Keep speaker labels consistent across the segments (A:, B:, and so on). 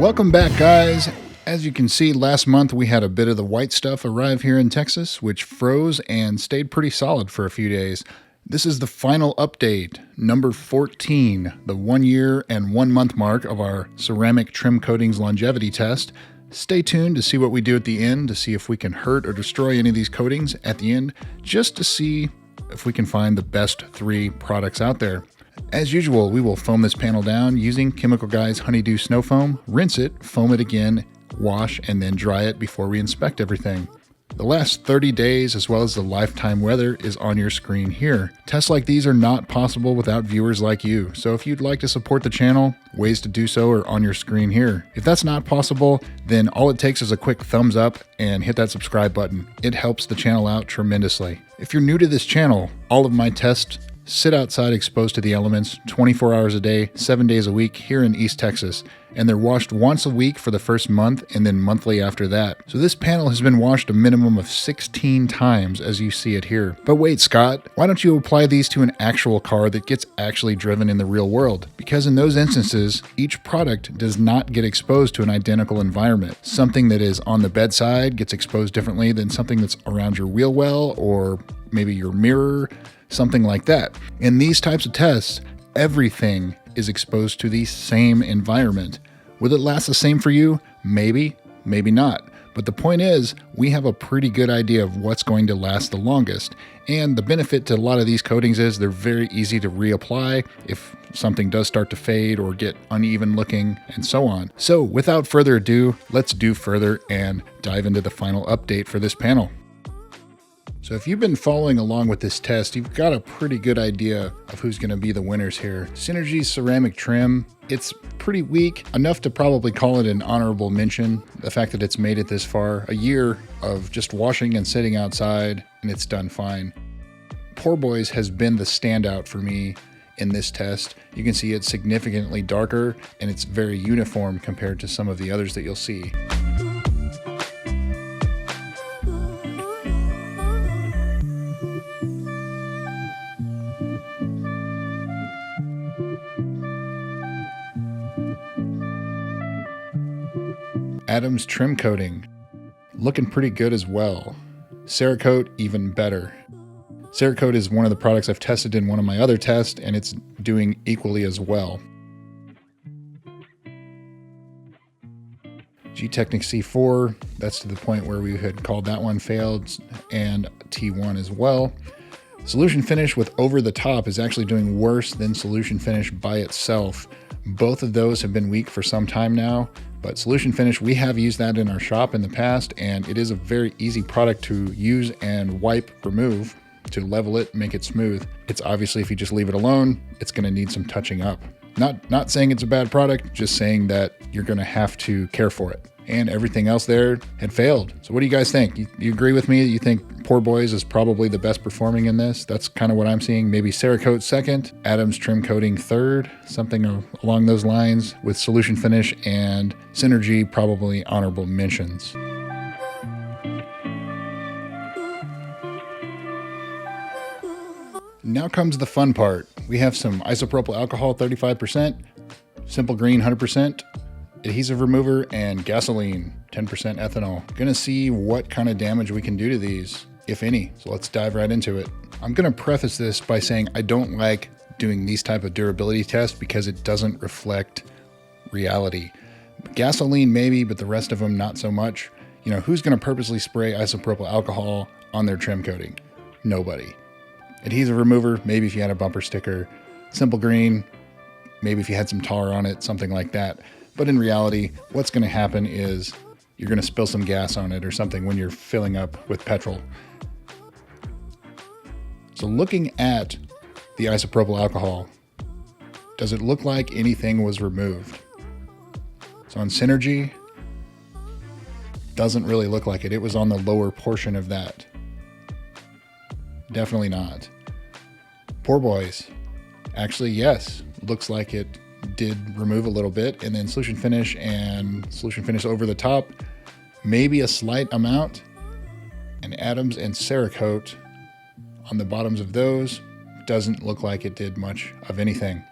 A: Welcome back, guys. As you can see, last month we had a bit of the white stuff arrive here in Texas, which froze and stayed pretty solid for a few days. This is the final update, number 14, the 1 year and 1 month mark of our ceramic trim coatings longevity test. Stay tuned to see what we do at the end, to see if we can hurt or destroy any of these coatings at the end, just to see if we can find the best 3 products out there. As usual, we will foam this panel down using Chemical Guys Honeydew Snow Foam, rinse it, foam it again, wash, and then dry it before we inspect everything. The last 30 days as well as the lifetime weather is on your screen here. Tests like these are not possible without viewers like you, so if you'd like to support the channel, ways to do so are on your screen here. If that's not possible, then all it takes is a quick thumbs up and hit that subscribe button. It helps the channel out tremendously. If you're new to this channel, all of my tests sit outside exposed to the elements 24 hours a day, 7 days a week here in East Texas, and they're washed once a week for the first month and then monthly after that. So this panel has been washed a minimum of 16 times as you see it here. But wait, Scott, why don't you apply these to an actual car that gets actually driven in the real world? Because in those instances, each product does not get exposed to an identical environment. Something that is on the bedside gets exposed differently than something that's around your wheel well or maybe your mirror, something like that. In these types of tests, everything is exposed to the same environment. Will it last the same for you? Maybe, maybe not. But the point is, we have a pretty good idea of what's going to last the longest. And the benefit to a lot of these coatings is they're very easy to reapply if something does start to fade or get uneven looking and so on. So without further ado, let's do further and dive into the final update for this panel. So if you've been following along with this test, you've got a pretty good idea of who's going to be the winners here. Synergy's ceramic trim, it's pretty weak, enough to probably call it an honorable mention. The fact that it's made it this far, a year of just washing and sitting outside, and it's done fine. Poor Boys has been the standout for me in this test. You can see it's significantly darker, and it's very uniform compared to some of the others that you'll see. Adams trim coating, looking pretty good as well. Cerakote, even better. Cerakote is one of the products I've tested in one of my other tests, and it's doing equally as well. Gtechniq C4, that's to the point where we had called that one failed, and T1 as well. Solution Finish with Over the Top is actually doing worse than Solution Finish by itself. Both of those have been weak for some time now, but Solution Finish, we have used that in our shop in the past, and it is a very easy product to use and wipe, remove, to level it, make it smooth. It's obviously, if you just leave it alone, it's going to need some touching up. Not saying it's a bad product, just saying that you're going to have to care for it. And everything else there had failed. So what do you guys think? You agree with me that you think Poor Boys is probably the best performing in this? That's kind of what I'm seeing. Maybe Cerakote second, Adams trim coating third, something along those lines, with Solution Finish and Synergy probably honorable mentions. Now comes the fun part. We have some isopropyl alcohol 35%, Simple Green 100%, adhesive remover, and gasoline 10% ethanol. Gonna see what kind of damage we can do to these, if any. So let's dive right into it. I'm gonna preface this by saying I don't like doing these type of durability tests because it doesn't reflect reality. Gasoline maybe, but the rest of them not so much. You know, who's gonna purposely spray isopropyl alcohol on their trim coating? Nobody. Adhesive remover, maybe if you had a bumper sticker. Simple Green, maybe if you had some tar on it, something like that. But in reality, what's going to happen is you're going to spill some gas on it or something when you're filling up with petrol. So looking at the isopropyl alcohol, does it look like anything was removed? So on Synergy, doesn't really look like it. It was on the lower portion of that. Definitely not. Poor Boys, actually, yes, looks like it did remove a little bit. And then Solution Finish and Solution Finish Over the Top, maybe a slight amount. And Adams and Cerakote on the bottoms of those, doesn't look like it did much of anything.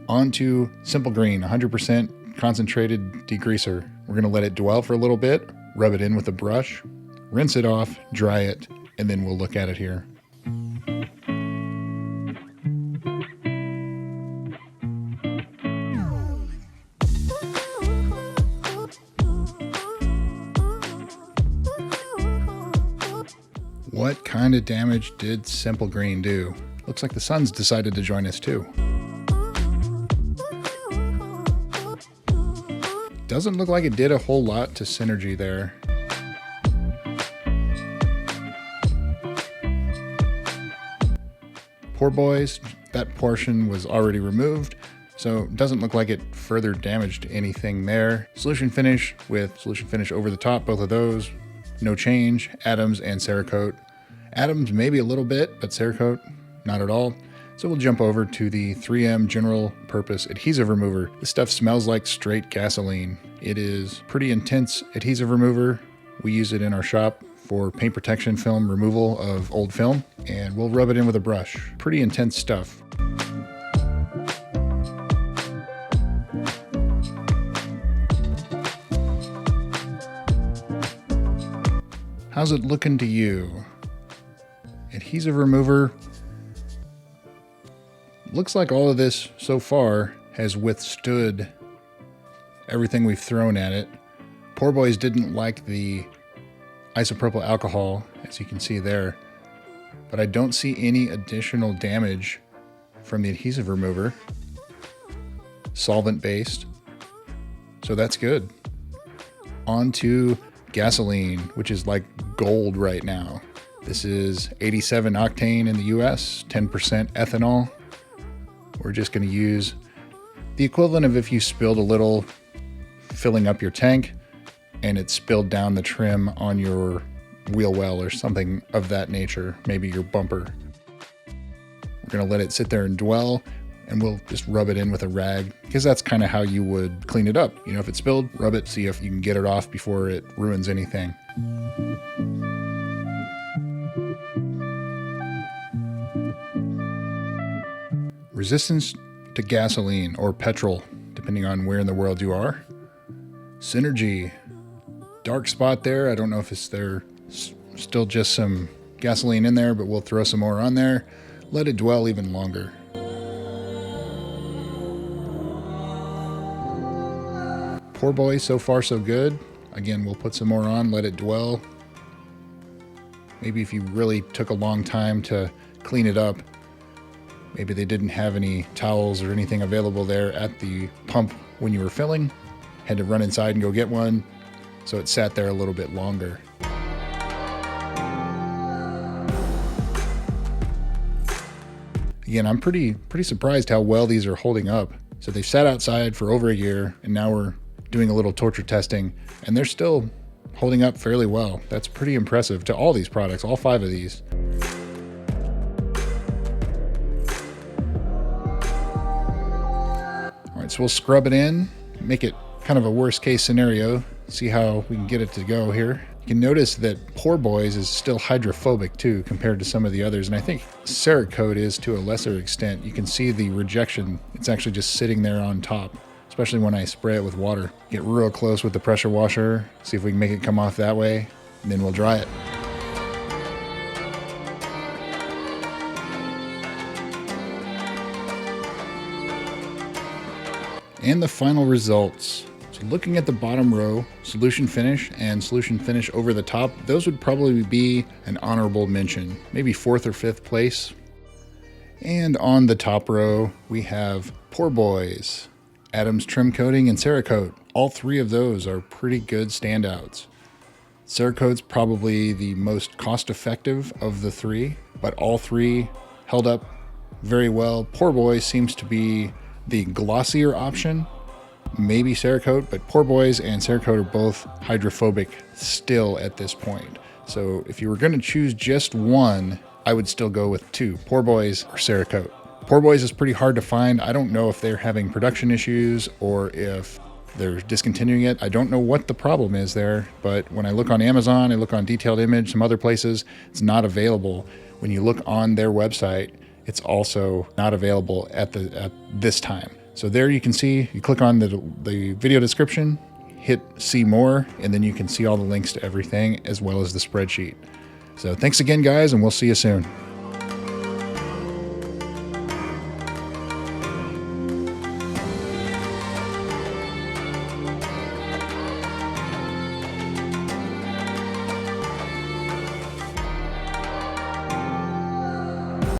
A: On to Simple Green, 100% concentrated degreaser. We're going to let it dwell for a little bit, rub it in with a brush, rinse it off, dry it, and then we'll look at it here. What kind of damage did Simple Green do? Looks like the sun's decided to join us too. Doesn't look like it did a whole lot to Synergy there. Poor Boys, that portion was already removed, so it doesn't look like it further damaged anything there. Solution Finish with Solution Finish over the top, both of those, no change. Atoms and Cerakote. Atoms maybe a little bit, but Cerakote not at all. So we'll jump over to the 3M General Purpose Adhesive Remover. This stuff smells like straight gasoline. It is pretty intense adhesive remover. We use it in our shop for paint protection film removal of old film, and we'll rub it in with a brush. Pretty intense stuff. How's it looking to you? Adhesive remover. Looks like all of this so far has withstood everything we've thrown at it. Poor Boys didn't like the isopropyl alcohol, as you can see there, but I don't see any additional damage from the adhesive remover. Solvent based, so that's good. On to gasoline, which is like gold right now. This is 87 octane in the US, 10% ethanol. We're just going to use the equivalent of if you spilled a little filling up your tank and it spilled down the trim on your wheel well or something of that nature, maybe your bumper. We're going to let it sit there and dwell, and we'll just rub it in with a rag, because that's kind of how you would clean it up. You know, if it spilled, rub it, see if you can get it off before it ruins anything. Resistance to gasoline or petrol, depending on where in the world you are. Synergy, dark spot there. I don't know if it's there, still just some gasoline in there, but we'll throw some more on there. Let it dwell even longer. Poor Boy, so far so good. Again, we'll put some more on, let it dwell. Maybe if you really took a long time to clean it up, maybe they didn't have any towels or anything available there at the pump when you were filling. Had to run inside and go get one, so it sat there a little bit longer. Again, I'm pretty surprised how well these are holding up. So they've sat outside for over a year, and now we're doing a little torture testing, and they're still holding up fairly well. That's pretty impressive to all these products, all 5 of these. All right, so we'll scrub it in, make it kind of a worst case scenario, see how we can get it to go here. You can notice that Poor Boys is still hydrophobic too compared to some of the others, and I think Cerakote is to a lesser extent. You can see the rejection. It's actually just sitting there on top, especially when I spray it with water. Get real close with the pressure washer, see if we can make it come off that way, and then we'll dry it. And the final results. So looking at the bottom row, Solution Finish and Solution Finish over the top, those would probably be an honorable mention, maybe 4th or 5th place. And on the top row, we have Poor Boys, Atoms Trim Coating, and Cerakote. All 3 of those are pretty good standouts. Cerakote's probably the most cost-effective of the 3, but all 3 held up very well. Poor Boys seems to be the glossier option. Maybe Cerakote, but Poor Boys and Cerakote are both hydrophobic still at this point. So if you were going to choose just one, I would still go with 2, Poor Boys or Cerakote. Poor Boys is pretty hard to find. I don't know if they're having production issues or if they're discontinuing it. I don't know what the problem is there, but when I look on Amazon, I look on Detailed Image, some other places, it's not available. When you look on their website, it's also not available at this time. So there you can see, you click on the video description, hit see more, and then you can see all the links to everything as well as the spreadsheet. So thanks again, guys, and we'll see you soon.